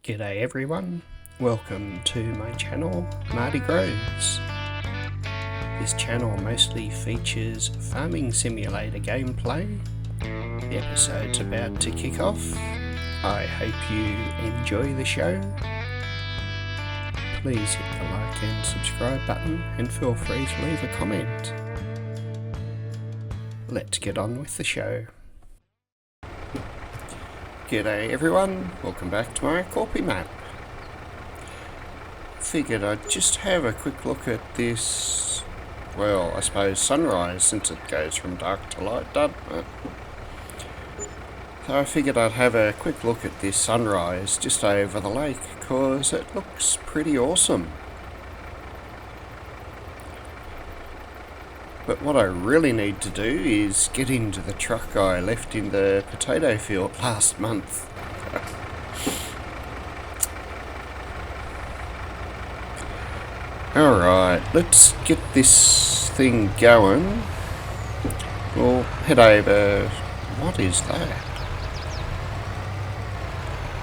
G'day everyone, welcome to my channel, Marty Grows. This channel mostly features farming simulator gameplay. The episode's about to kick off. I hope you enjoy the show. Please hit the like and subscribe button and feel free to leave a comment. Let's get on with the show. G'day everyone, welcome back to my Korpi map. Figured I'd just have a quick look at this, well, I suppose sunrise, since it goes from dark to light, doesn't it? So I figured I'd have a quick look at this sunrise just over the lake, because it looks pretty awesome. But what I really need to do is get into the truck I left in the potato field last month. Alright, let's get this thing going. We'll head over... What is that?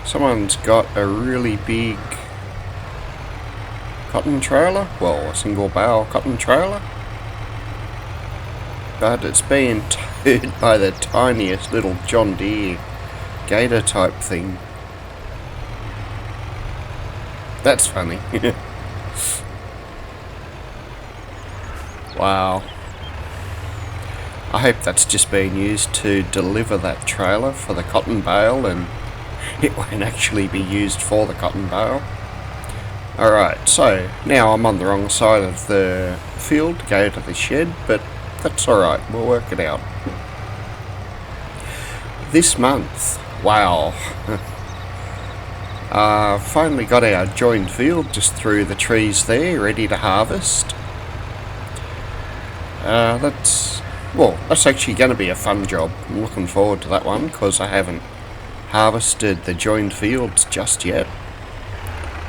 Someone's got a really big cotton trailer? Well, a single barrel cotton trailer. But it's being towed by the tiniest little John Deere Gator type thing. That's funny. Wow. I hope that's just being used to deliver that trailer for the cotton bale and it won't actually be used for the cotton bale. Alright, so now I'm on the wrong side of the field to go to the shed, but that's alright, we'll work it out. This month, wow. Finally got our joined field just through the trees there, ready to harvest. That's actually going to be a fun job. I'm looking forward to that one, because I haven't harvested the joined fields just yet.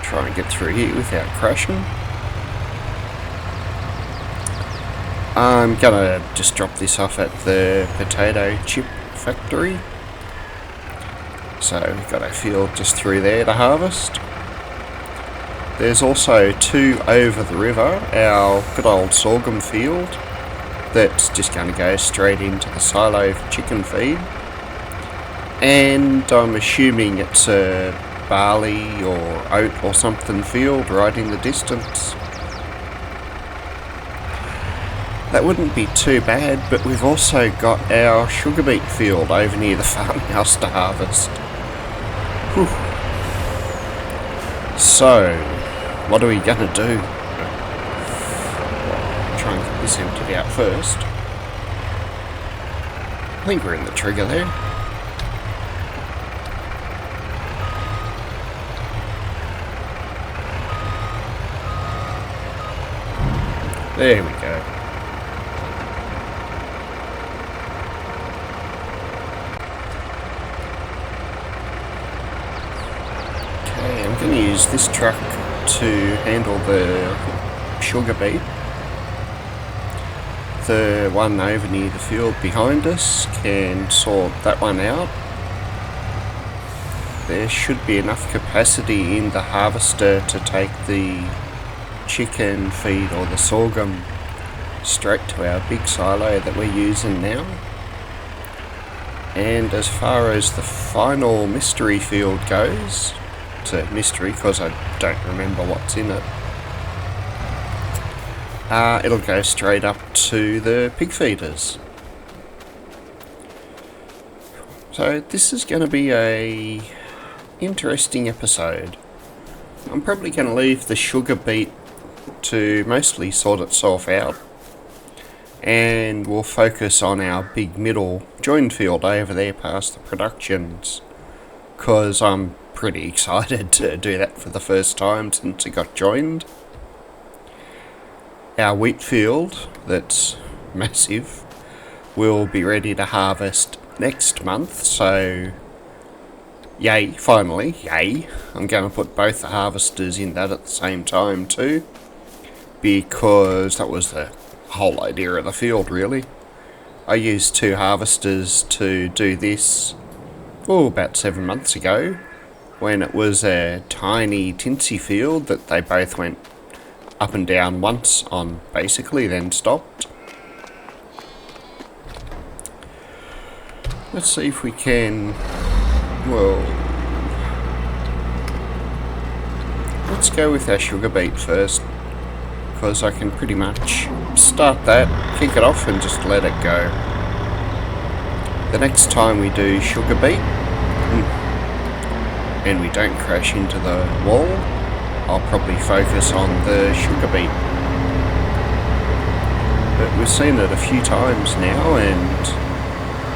Try and get through here without crashing. I'm gonna just drop this off at the potato chip factory. So we've got a field just through there to harvest. There's also two over the river, our good old sorghum field, that's just going to go straight into the silo for chicken feed. And I'm assuming it's a barley or oat or something field right in the distance. That wouldn't be too bad, but we've also got our sugar beet field over near the farmhouse to harvest. Whew. So, what are we going to do? Well, try and get this emptied out first. I think we're in the trigger there. There we go. I'm going to use this truck to handle the sugar beet. The one over near the field behind us can sort that one out. There should be enough capacity in the harvester to take the chicken feed or the sorghum straight to our big silo that we're using now. And as far as the final mystery field goes, it's a mystery because I don't remember what's in it. It'll go straight up to the pig feeders. So this is going to be a interesting episode. I'm probably going to leave the sugar beet to mostly sort itself out, and we'll focus on our big middle joined field over there past the productions, because I'm pretty excited to do that for the first time since it got joined. Our wheat field, that's massive, will be ready to harvest next month, so yay, finally, yay. I'm going to put both the harvesters in that at the same time too, because that was the whole idea of the field really. I used two harvesters to do this, about 7 months ago, when it was a tiny tinsy field that they both went up and down once on, basically, then stopped. Let's see if we can, well, let's go with our sugar beet first, because I can pretty much start that, kick it off and just let it go. The next time we do sugar beet, and we don't crash into the wall, I'll probably focus on the sugar beet. But we've seen it a few times now, and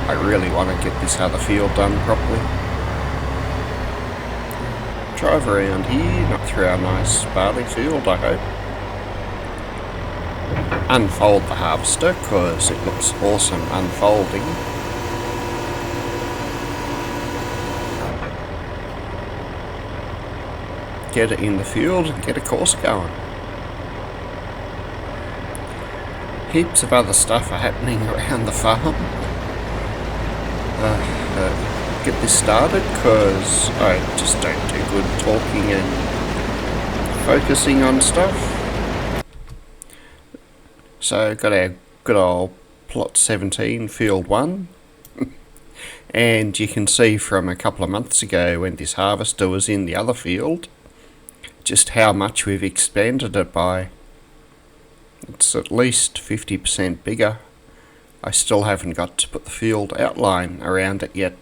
I really want to get this other field done properly. Drive around here, not through our nice barley field, I hope. Unfold the harvester, because it looks awesome unfolding. Get it in the field and get a course going. Heaps of other stuff are happening around the farm. Get this started, because I just don't do good talking and focusing on stuff. So got our good old plot 17 field 1. And you can see from a couple of months ago when this harvester was in the other field just how much we've expanded it by. It's at least 50% bigger. I still haven't got to put the field outline around it yet.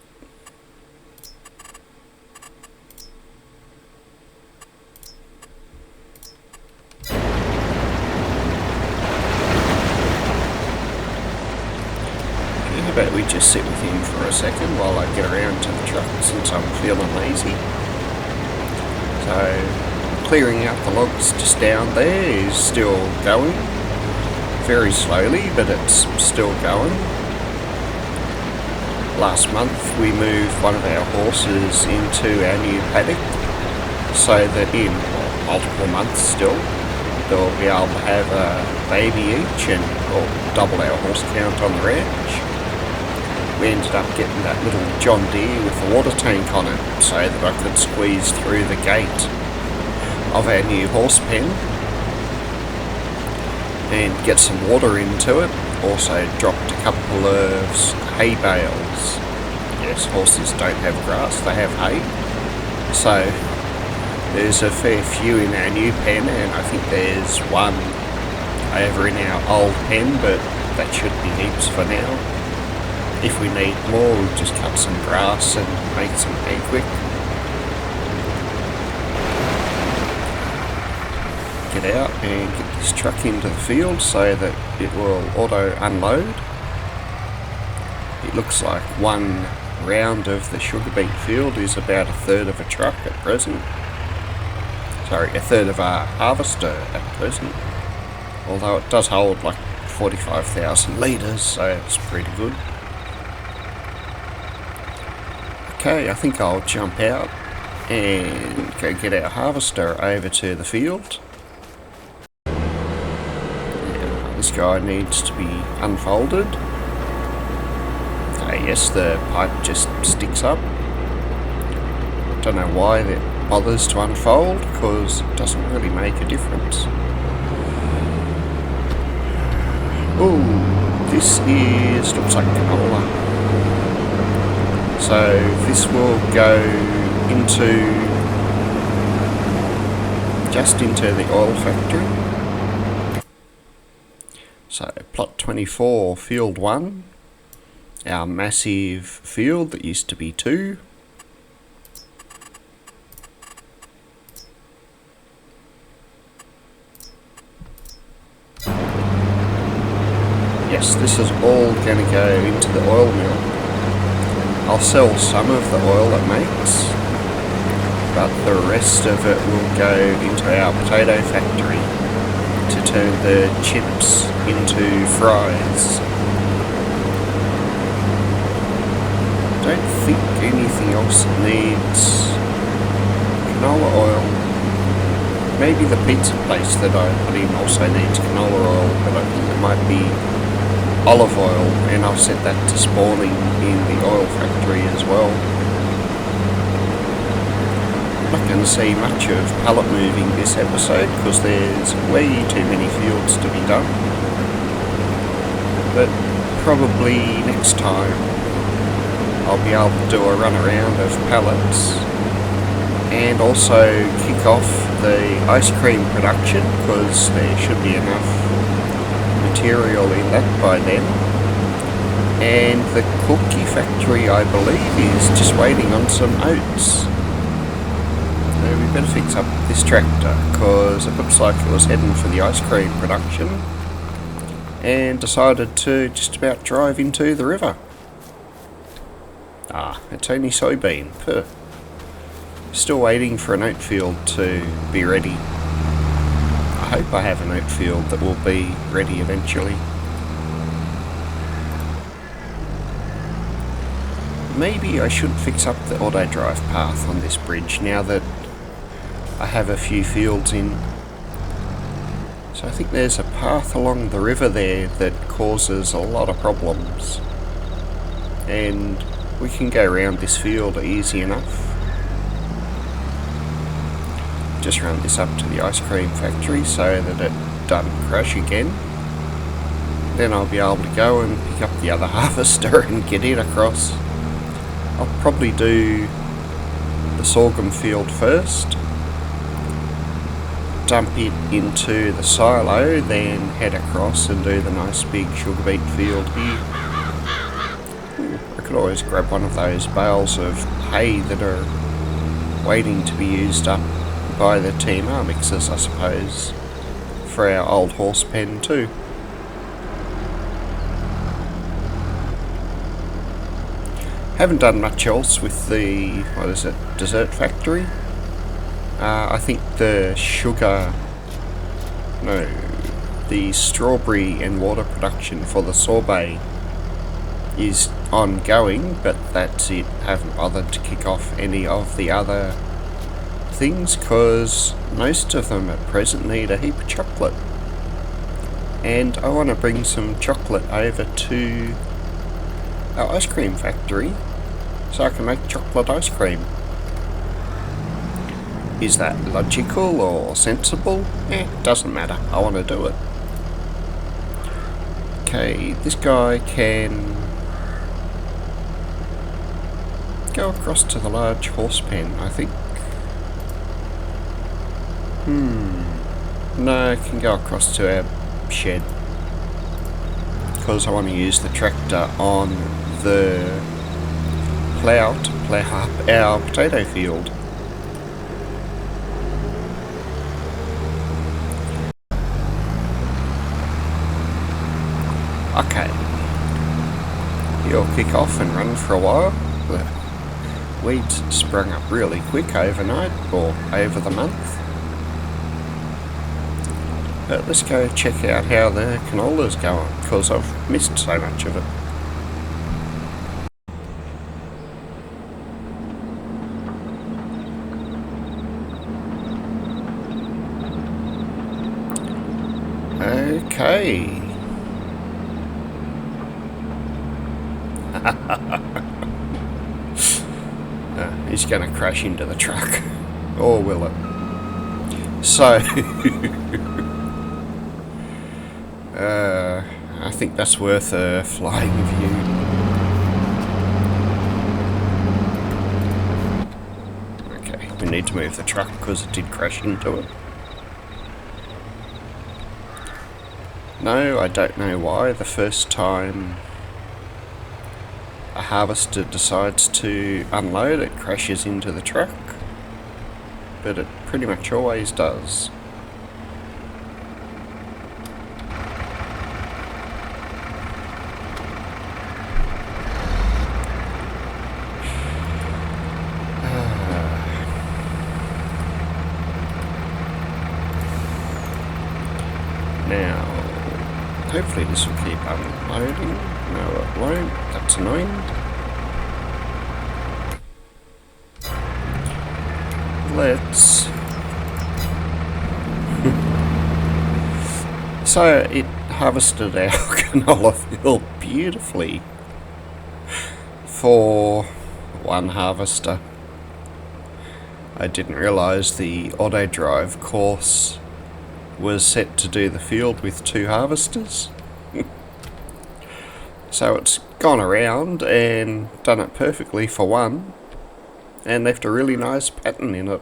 How about we just sit with him for a second while I get around to the truck, since I'm feeling lazy. So, clearing out the logs just down there is still going. Very slowly, but it's still going. Last month we moved one of our horses into our new paddock, so that in multiple months still they'll be able to have a baby each, and we'll double our horse count on the ranch. We ended up getting that little John Deere with the water tank on it, so that I could squeeze through the gate of our new horse pen and get some water into it. Also dropped a couple of hay bales. Yes, horses don't have grass, they have hay. So there's a fair few in our new pen, and I think there's one over in our old pen, but that should be heaps for now. If we need more, we'll just cut some grass and make some hay quick. Get out and get this truck into the field so that it will auto unload. It looks like one round of the sugar beet field is about a third of a truck at present. Sorry, a third of our harvester at present. Although it does hold like 45,000 litres, so it's pretty good. Okay, I think I'll jump out and go get our harvester over to the field. This guy needs to be unfolded. Okay, yes, the pipe just sticks up. Don't know why that bothers to unfold, because it doesn't really make a difference. Ooh, this looks like canola. So this will go just into the oil factory. So plot 24, field 1, our massive field that used to be 2. Yes, this is all going to go into the oil mill. I'll sell some of the oil it makes, but the rest of it will go into our potato factory to turn the chips into fries. Don't think anything else needs canola oil. Maybe the pizza place that I put in also needs canola oil, but I think it might be olive oil, and I'll set that to spawning in the oil factory as well. going to see much of pallet moving this episode because there's way too many fields to be done. But probably next time I'll be able to do a run around of pallets and also kick off the ice cream production because there should be enough material in that by then. And the cookie factory, I believe, is just waiting on some oats. So we better fix up this tractor because it looks like it was heading for the ice cream production and decided to just about drive into the river. Ah, it's only soybean. Puh. Still waiting for an oat field to be ready. I hope I have an oat field that will be ready eventually. Maybe I should fix up the auto drive path on this bridge now that I have a few fields in. So I think there's a path along the river there that causes a lot of problems. And we can go around this field easy enough. Just run this up to the ice cream factory so that it doesn't crash again. Then I'll be able to go and pick up the other harvester and get it across. I'll probably do the sorghum field first, dump it into the silo, then head across and do the nice big sugar beet field here. I could always grab one of those bales of hay that are waiting to be used up by the TMR mixers, I suppose, for our old horse pen too. Haven't done much else with the, dessert factory. I think the strawberry and water production for the sorbet is ongoing, but that's it. Haven't bothered to kick off any of the other things because most of them at present need a heap of chocolate. And I want to bring some chocolate over to our ice cream factory so I can make chocolate ice cream. Is that logical or sensible? Doesn't matter. I want to do it. Okay, this guy can go across to the large horse pen, I think. No, I can go across to our shed because I want to use the tractor on the plough to plough up our potato field. Okay, you'll kick off and run for a while. The weeds sprung up really quick overnight or over the month. But let's go check out how the canola's going because I've missed so much of it. Okay. He's going to crash into the truck. Or will it? So, I think that's worth a flying view. Okay, we need to move the truck because it did crash into it. No, I don't know why. The first time a harvester decides to unload, it crashes into the truck. But it pretty much always does. Now, hopefully this will keep unloading. No, it won't. That's annoying. Let's... So, it harvested our canola field beautifully for one harvester. I didn't realise the auto drive course was set to do the field with 2 harvesters. So it's gone around and done it perfectly for one and left a really nice pattern in it.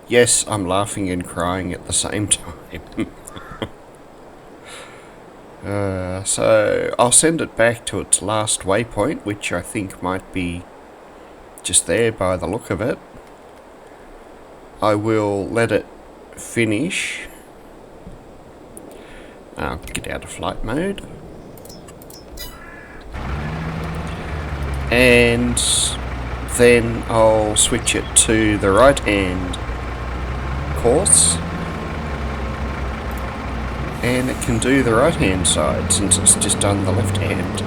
Yes, I'm laughing and crying at the same time. So I'll send it back to its last waypoint, which I think might be just there by the look of it. I will let it finish. I'll get out of flight mode. And then I'll switch it to the right hand course. And it can do the right hand side since it's just done the left hand.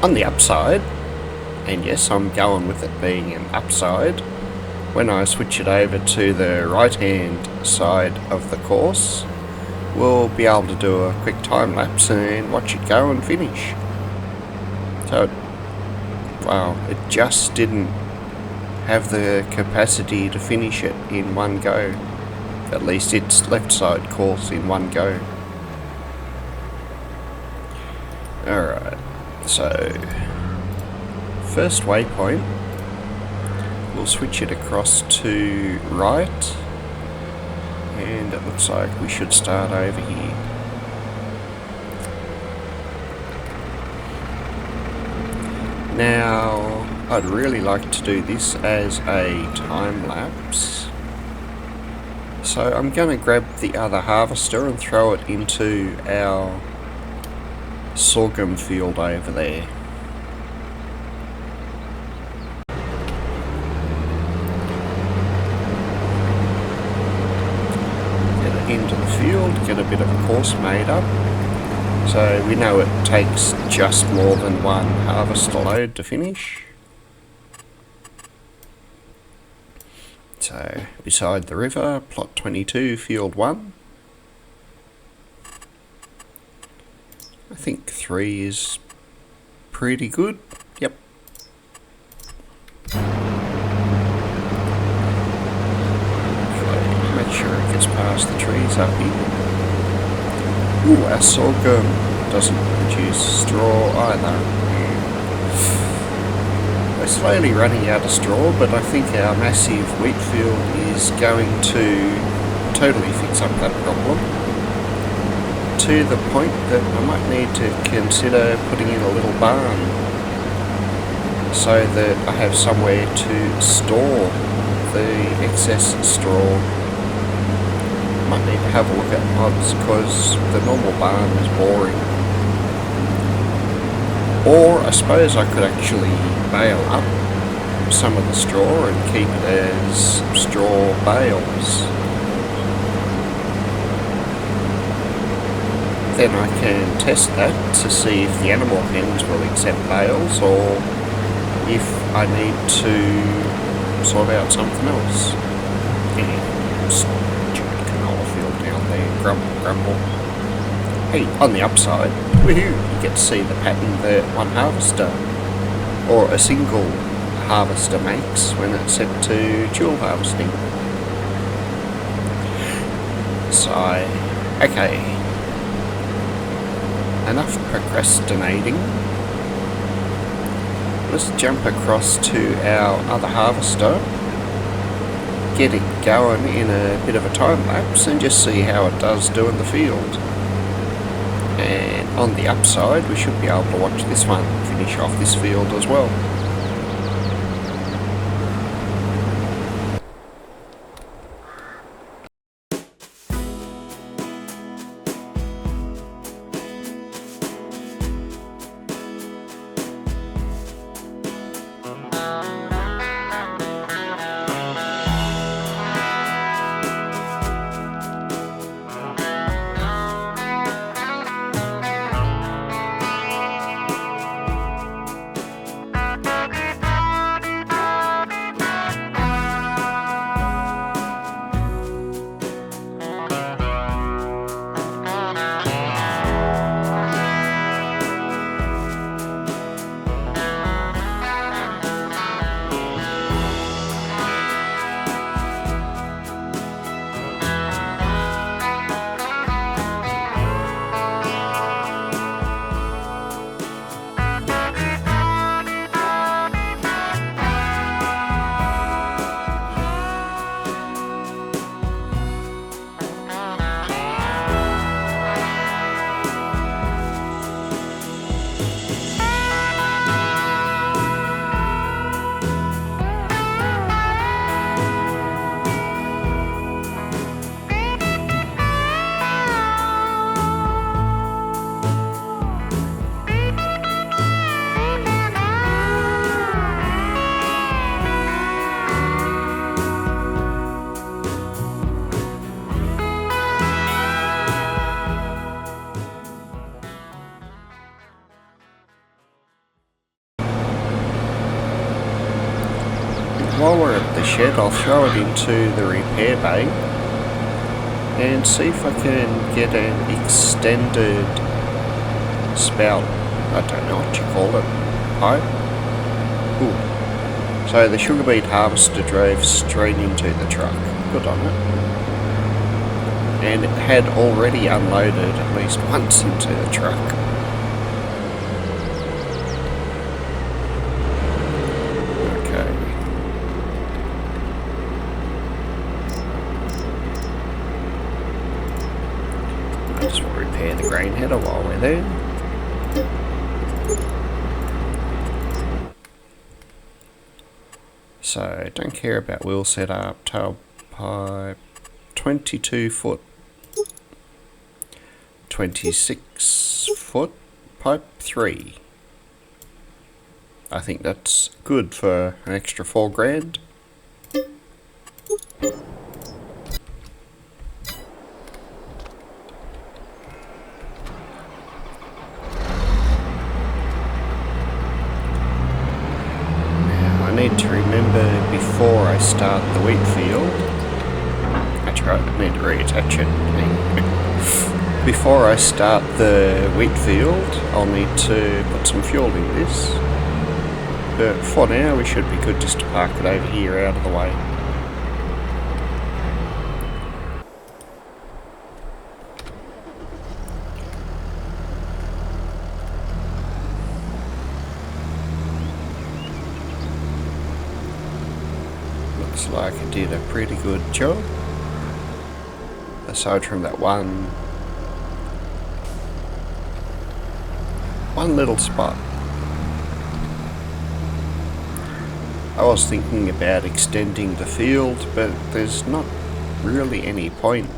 On the upside, and yes, I'm going with it being an upside, when I switch it over to the right hand side of the course, we'll be able to do a quick time lapse and watch it go and finish. So, wow, it just didn't have the capacity to finish it in one go. At least its left side course in one go. Alright, so first waypoint, we'll switch it across to right, and it looks like we should start over here. Now, I'd really like to do this as a time lapse, so I'm going to grab the other harvester and throw it into our sorghum field over there. Into the field, get a bit of a course made up. So we know it takes just more than one harvester load to finish. So beside the river, plot 22, field 1. I think 3 is pretty good. Yep. Make sure it gets past the trees up here. Ooh, our sorghum doesn't produce straw either. We're slowly running out of straw, but I think our massive wheat field is going to totally fix up that problem. To the point that I might need to consider putting in a little barn so that I have somewhere to store the excess straw. Might need to have a look at mods because the normal barn is boring. Or I suppose I could actually bale up some of the straw and keep it as straw bales. Then I can test that to see if the animal hens will accept bales or if I need to sort out something else. Canola field down there, grumble, grumble. Hey, on the upside, woohoo, you get to see the pattern that one harvester or a single harvester makes when it's set to dual harvesting. So, okay, enough procrastinating. Let's jump across to our other harvester, get it going in a bit of a time lapse and just see how it does do in the field. And on the upside, we should be able to watch this one finish off this field as well. while we're at the shed, I'll throw it into the repair bay and see if I can get an extended spout, I don't know what you call it, pipe. Ooh. So the sugar beet harvester drove straight into the truck. Good on it. And it had already unloaded at least once into the truck. Okay. I just want to repair the grain header while we're there. So, don't care about wheel setup, tail pipe, 22 foot, 26 foot, pipe 3. I think that's good for an extra $4,000. Need to remember before I start the wheat field. That's right, I need to reattach it. Before I start the wheat field, I'll need to put some fuel in this. But for now, we should be good just to park it over here out of the way. Looks like I did a pretty good job, aside from that one little spot. I was thinking about extending the field, but there's not really any point.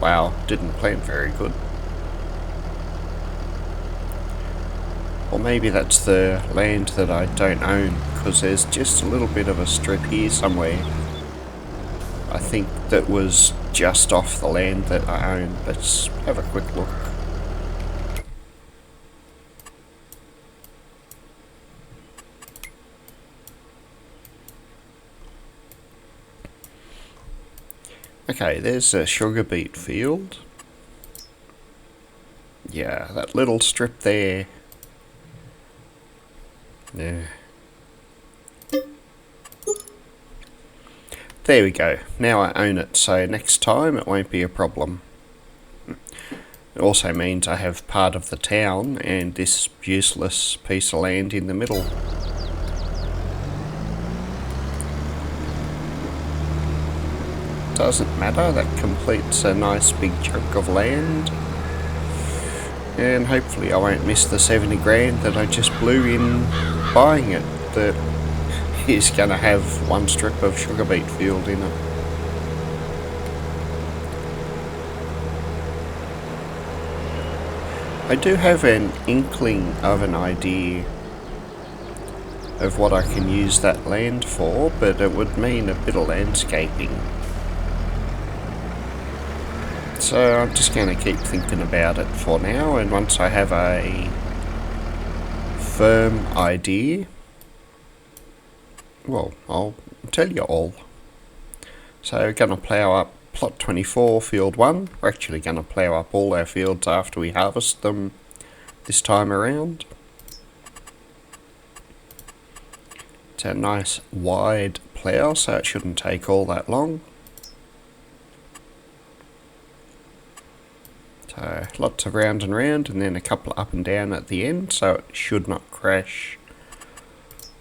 Wow, didn't plant very good. Or maybe that's the land that I don't own, because there's just a little bit of a strip here somewhere. I think that was just off the land that I own. Let's have a quick look. Okay, there's a sugar beet field. Yeah, that little strip there. Yeah. There we go. Now I own it, so next time it won't be a problem. It also means I have part of the town and this useless piece of land in the middle. Doesn't matter, that completes a nice big chunk of land. And hopefully I won't miss the 70 grand that I just blew in buying it. That is going to have one strip of sugar beet field in it. I do have an inkling of an idea of what I can use that land for, but it would mean a bit of landscaping. So I'm just going to keep thinking about it for now, and once I have a firm idea, well, I'll tell you all. So we're going to plough up plot 24, field 1. We're actually going to plough up all our fields after we harvest them this time around. It's a nice wide plough, so it shouldn't take all that long. So lots of round and round, and then a couple up and down at the end, so it should not crash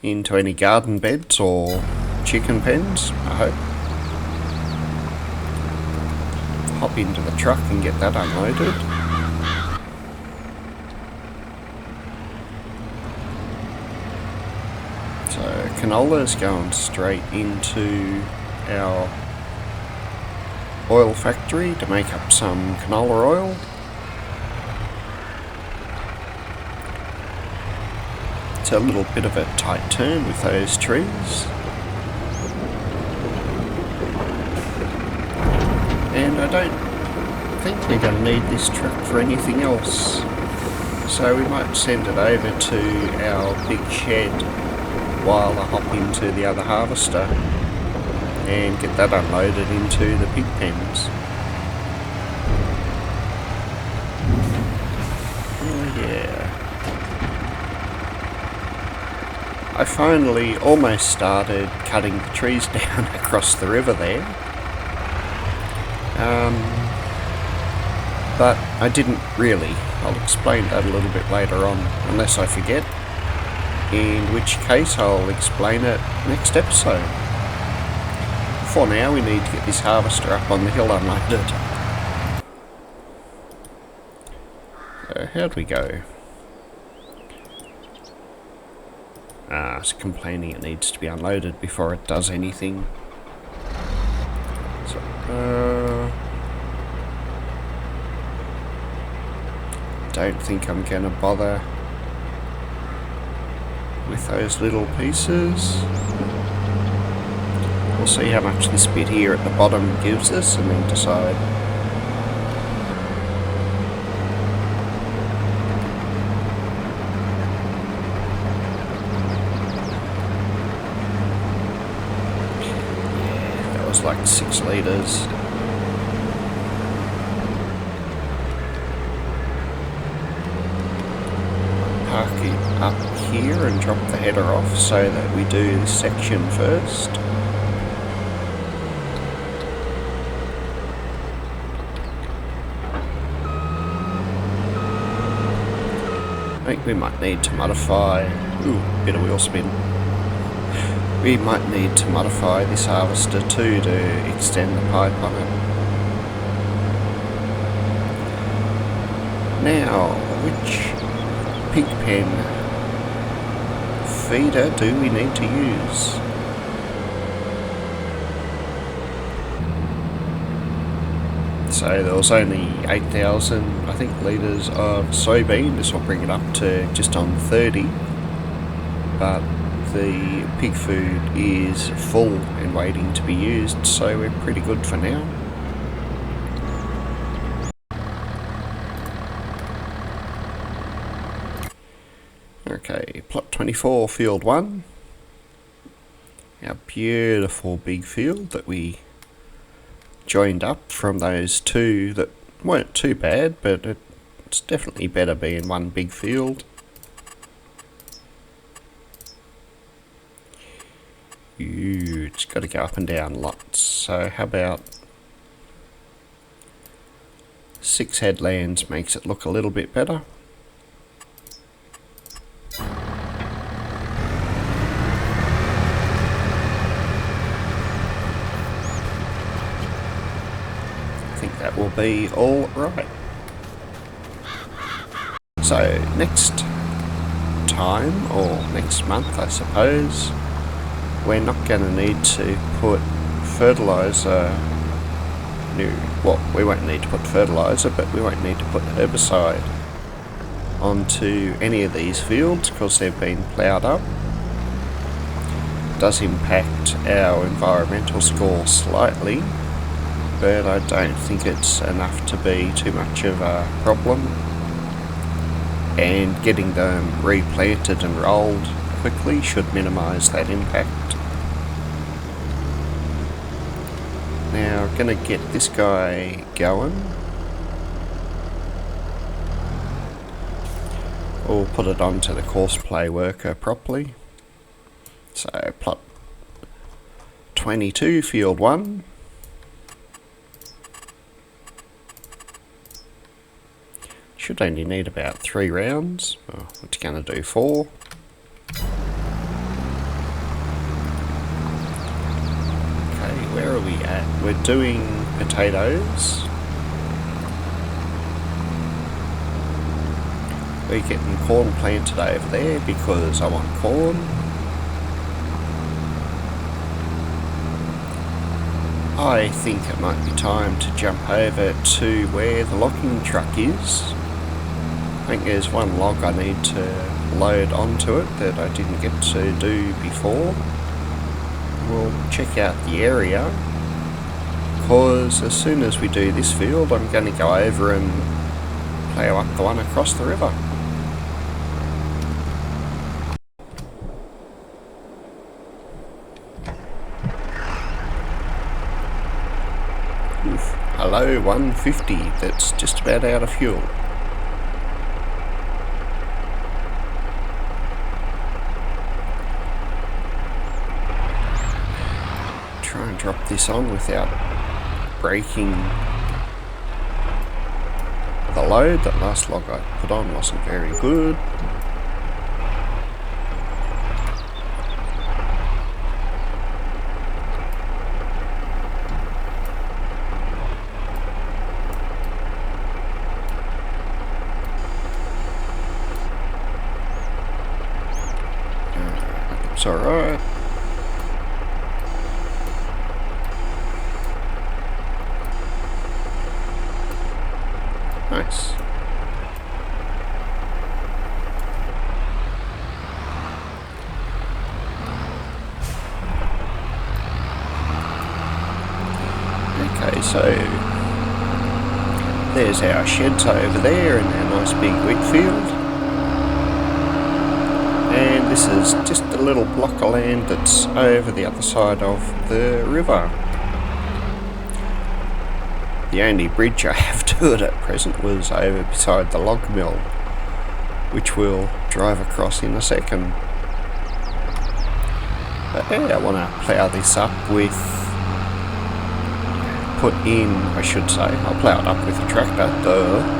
into any garden beds or chicken pens, I hope. Hop into the truck and get that unloaded. So canola is going straight into our oil factory to make up some canola oil. It's a little bit of a tight turn with those trees. And I don't think we're going to need this truck for anything else. So we might send it over to our big shed while I hop into the other harvester and get that unloaded into the pig pens. Oh yeah. I finally almost started cutting the trees down across the river there. But I didn't really. I'll explain that a little bit later on, unless I forget, in which case I'll explain it next episode. For now, we need to get this harvester up on the hill unloaded. So, how'd we go? It's complaining it needs to be unloaded before it does anything. So, don't think I'm gonna bother with those little pieces. We'll see how much this bit here at the bottom gives us and then decide. Yeah, that was like 6 litres. Park it up here and drop the header off so that we do this section first. I think we might need to modify... Ooh, bit of wheel spin. We might need to modify this harvester too to extend the pipe on it. Now, which pig pen feeder do we need to use? So there was only 8,000, I think, litres of soybean. This will bring it up to just on 30. But the pig food is full and waiting to be used, so we're pretty good for now. Okay, plot 24, field 1. Our beautiful big field that we joined up from those two that weren't too bad, but it's definitely better being one big field. Ooh, it's got to go up and down lots. So how about 6 headlands makes it look a little bit better. That will be all right. So next time, or next month I suppose, we're not going to need to put fertiliser. Well, we won't need to put fertiliser, but we won't need to put herbicide onto any of these fields because they've been ploughed up. It does impact our environmental score slightly, but I don't think it's enough to be too much of a problem, and getting them replanted and rolled quickly should minimise that impact. Now I'm going to get this guy going. We'll put it onto the course play worker properly. So plot 22, field 1. Should only need about 3 rounds. Oh, what you going to do, 4? Okay, where are we at? We're doing potatoes. We're getting corn planted over there because I want corn. I think it might be time to jump over to where the logging truck is. I think there's one log I need to load onto it that I didn't get to do before. We'll check out the area, because as soon as we do this field I'm going to go over and plough up the one across the river. low 150 that's just about out of fuel. Try and drop this on without breaking the load. That last log I put on wasn't very good. It's alright. Nice. Okay, so there's our sheds over there and our nice big wheat field. And this is just a little block of land that's over the other side of the river. The only bridge I have to it at present was over beside the log mill, which we'll drive across in a second. But yeah, I want to plough this up with, I'll plough it up with a tractor,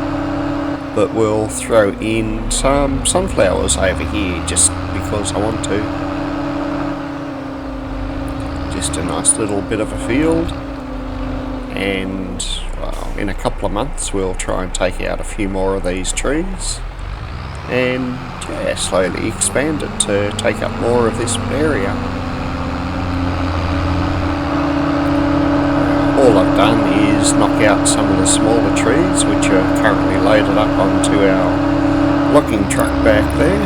but we'll throw in some sunflowers over here just because I want to. Just a nice little bit of a field. And well, in a couple of months we'll try and take out a few more of these trees and yeah, slowly expand it to take up more of this area. All I've done is knock out some of the smaller trees which are currently loaded up onto our logging truck back there.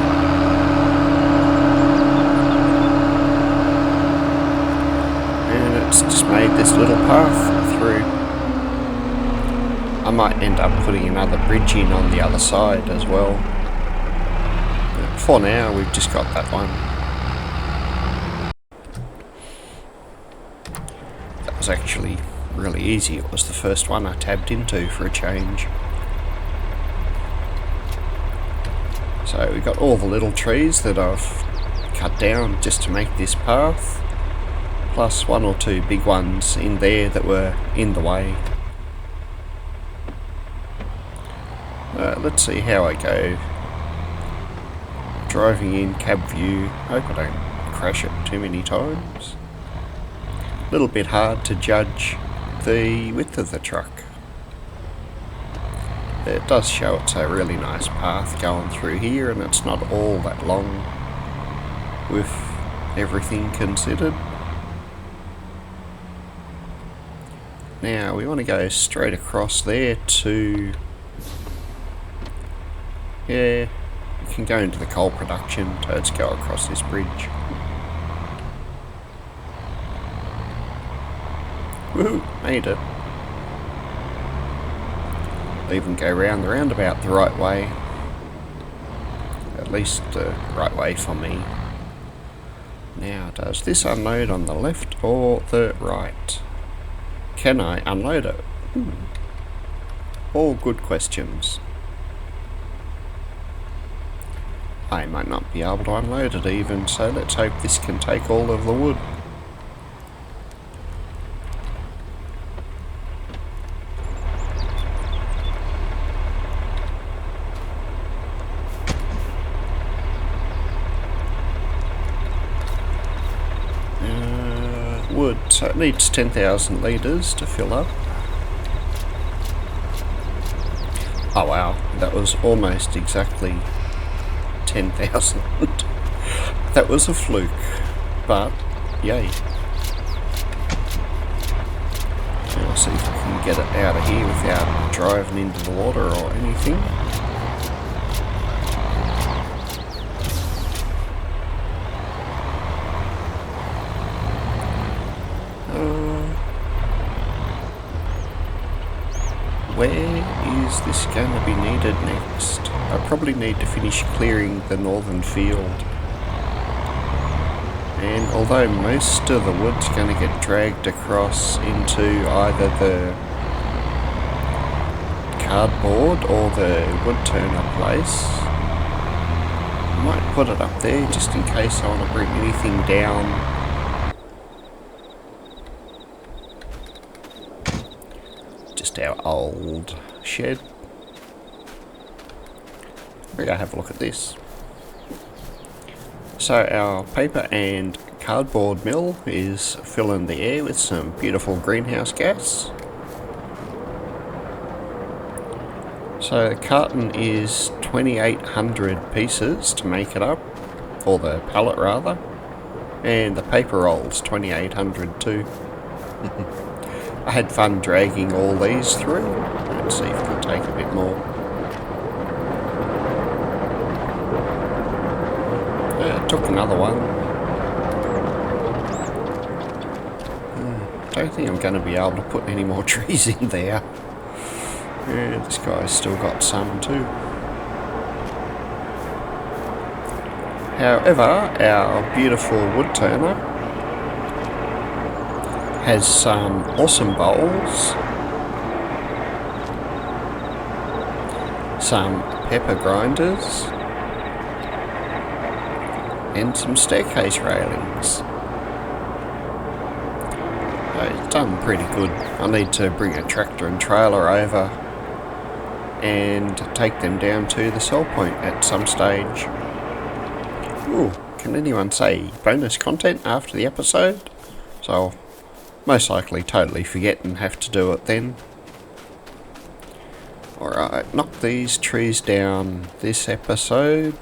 And it's just made this little path through. I might end up putting another bridge in on the other side as well. But for now, we've just got that one. That was actually really easy. It was the first one I tabbed into for a change. So we got all the little trees that I've cut down just to make this path, plus one or two big ones in there that were in the way. Let's see how I go. Driving in cab view. Hope I don't crash it too many times. A little bit hard to judge the width of the truck. It does show it's a really nice path going through here, and it's not all that long with everything considered. Now we want to go straight across there to, yeah, we can go into the coal production. So let's go across this bridge. Woohoo, made it. Even go round the roundabout the right way. At least the right way for me. Now, does this unload on the left or the right? Can I unload it? All good questions. I might not be able to unload it even, so let's hope this can take all of the wood. Wood, so it needs 10,000 litres to fill up. Oh wow, that was almost exactly 10,000. That was a fluke, but yay. I'll see if I can get it out of here without driving into the water or anything. Where is this going to be needed next? I probably need to finish clearing the northern field. And although most of the wood's going to get dragged across into either the cardboard or the wood turner place. I might put it up there just in case I want to bring anything down. Just our old shed. We're going to have a look at this. So our paper and cardboard mill is filling the air with some beautiful greenhouse gas. So the carton is 2,800 pieces to make it up, or the pallet rather, and the paper roll's 2,800 too. I had fun dragging all these through. Let's see if we can take a bit more. Took another one. Don't think I'm going to be able to put any more trees in there. Yeah, this guy's still got some too. However, our beautiful wood turner has some awesome bowls, some pepper grinders, and some staircase railings. It's done pretty good. I need to bring a tractor and trailer over and take them down to the sell point at some stage. Ooh, can anyone say bonus content after the episode? So I'll most likely totally forget and have to do it then. Alright, knock these trees down this episode.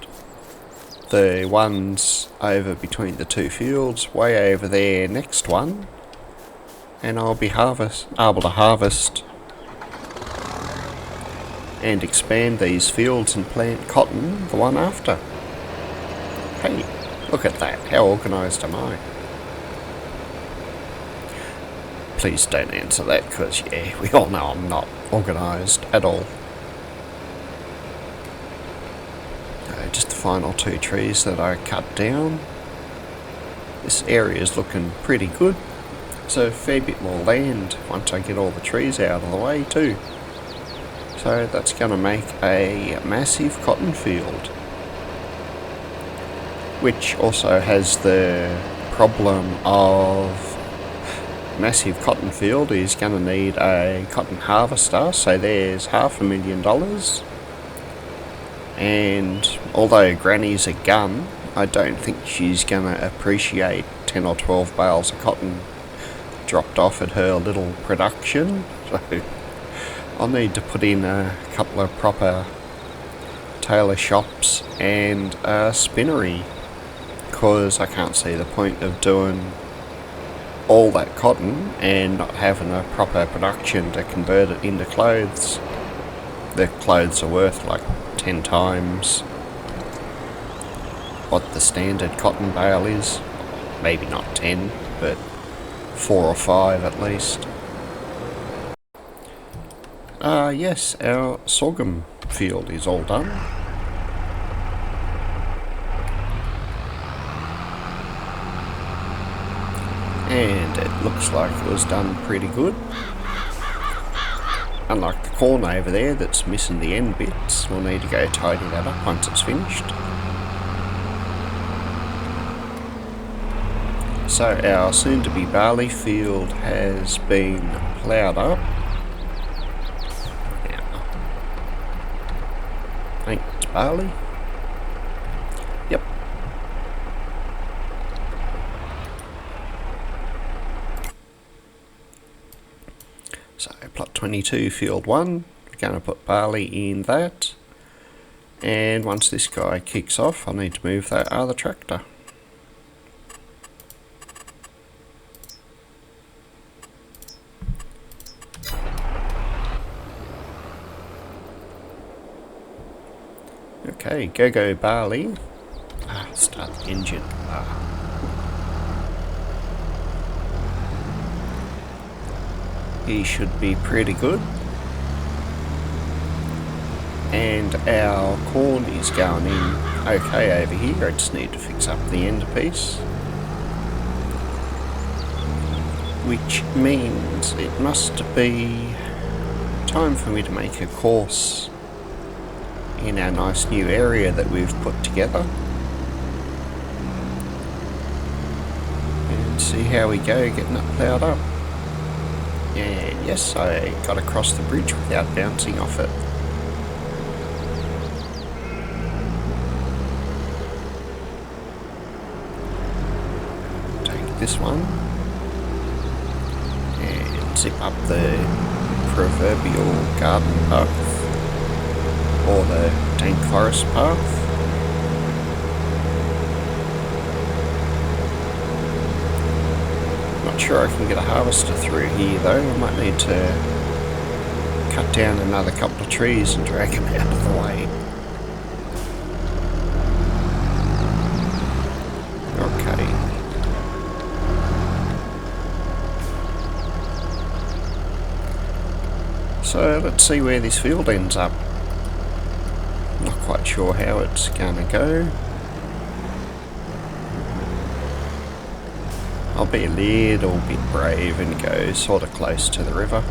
The ones over between the two fields, way over there next one, and I'll be able to harvest and expand these fields and plant cotton the one after. Hey, look at that, how organised am I? Please don't answer that, because yeah, we all know I'm not organised at all. Just the final two trees that I cut down. This area is looking pretty good. So a fair bit more land once I get all the trees out of the way too. So that's going to make a massive cotton field. Which also has the problem of massive cotton field is going to need a cotton harvester. So there's $500,000. And although Granny's a gun, I don't think she's going to appreciate 10 or 12 bales of cotton dropped off at her little production. So I'll need to put in a couple of proper tailor shops and a spinnery, because I can't see the point of doing all that cotton and not having a proper production to convert it into clothes. The clothes are worth like 10 times what the standard cotton bale is. Maybe not 10, but 4 or 5 at least. Yes, our sorghum field is all done. And it looks like it was done pretty good. Unlike the corn over there that's missing the end bits, we'll need to go tidy that up once it's finished. So our soon-to-be barley field has been ploughed up. I think it's barley. Yep. So plot 22, field 1, we're going to put barley in that, and once this guy kicks off I need to move that other tractor. Okay, go barley. Start the engine. He should be pretty good. And our corn is going in okay over here. I just need to fix up the end piece. Which means it must be time for me to make a course in our nice new area that we've put together. And see how we go getting it ploughed up. And yes, I got across the bridge without bouncing off it. Take this one and zip up the proverbial garden path, or the dank forest path. Not sure I can get a harvester through here though. I might need to cut down another couple of trees and drag them out of the way. Okay. So let's see where this field ends up. Not quite sure how it's gonna go. I'll be a little bit brave and go sort of close to the river.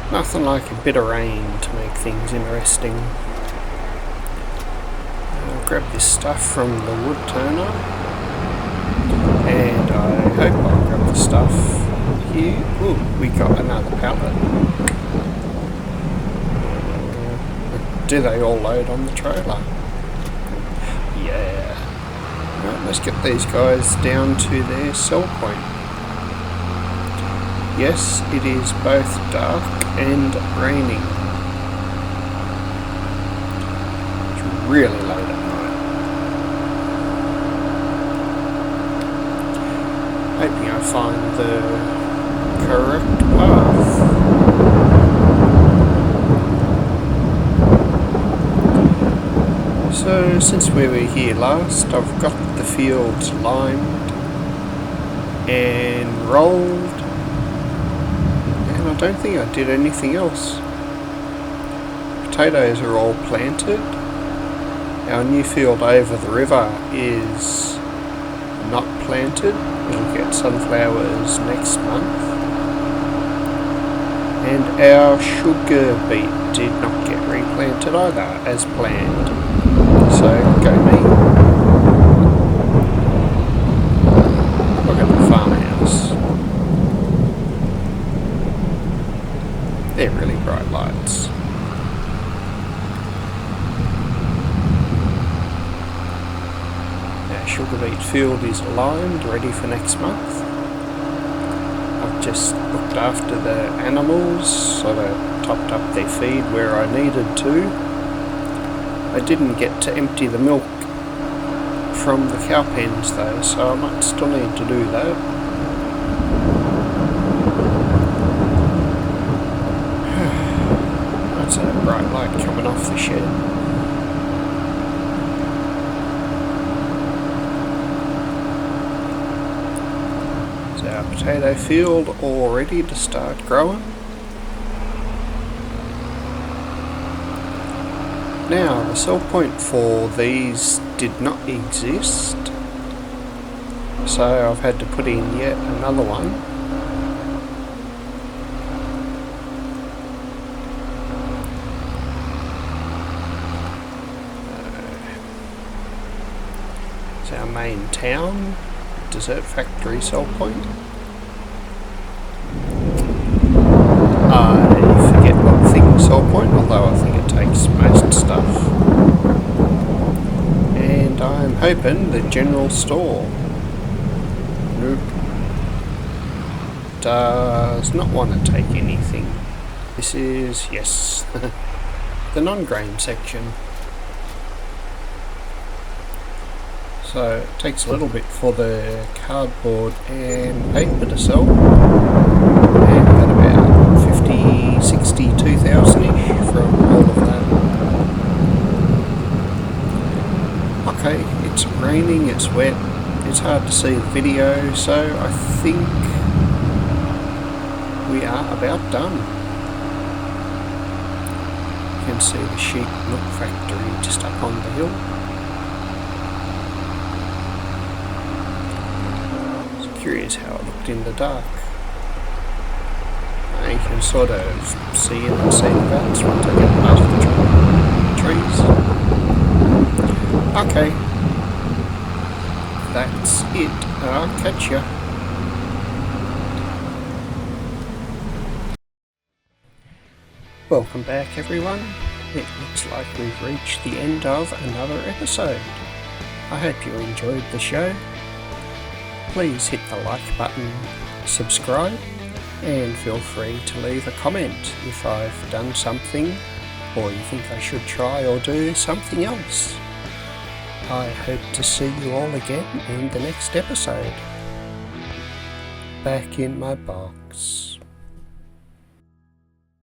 Nothing like a bit of rain to make things interesting. I'll grab this stuff from the wood turner, and I hope I'll grab the stuff here. Ooh, we got another pallet. Do they all load on the trailer? Yeah. Right, let's get these guys down to their sell point. Yes, it is both dark and raining. It's really late at night. Hoping I find the correct path. So, since we were here last, I've got the fields limed and rolled. I don't think I did anything else. Potatoes are all planted. Our new field over the river is not planted. We'll get sunflowers next month. And our sugar beet did not get replanted either, as planned. So, go me. Look at the farmhouse. They're really bright lights. Our sugar beet field is lined, ready for next month. I've just looked after the animals, sort of topped up their feed where I needed to. I didn't get to empty the milk from the cow pens though, so I might still need to do that. That's a bright light coming off the shed. Our potato field all ready to start growing. Now the sell point for these did not exist, so I've had to put in yet another one. It's our main town, dessert factory sell point. I forget what thing sell point, although I think it takes most stuff. And I'm hoping the general store. Nope. Does not want to take anything. This is, yes, the non-grain section. So it takes a little bit for the cardboard and paper to sell. And got about 62,000-ish from all of that. Okay, it's raining, it's wet, it's hard to see the video, so I think we are about done. You can see the sheep milk factory just up on the hill. Curious how it looked in the dark. You can sort of see it and see the bats once I get past the trees. Okay, that's it. I'll catch ya. Welcome back everyone. It looks like we've reached the end of another episode. I hope you enjoyed the show. Please hit the like button, subscribe, and feel free to leave a comment if I've done something or you think I should try or do something else. I hope to see you all again in the next episode. Back in my box.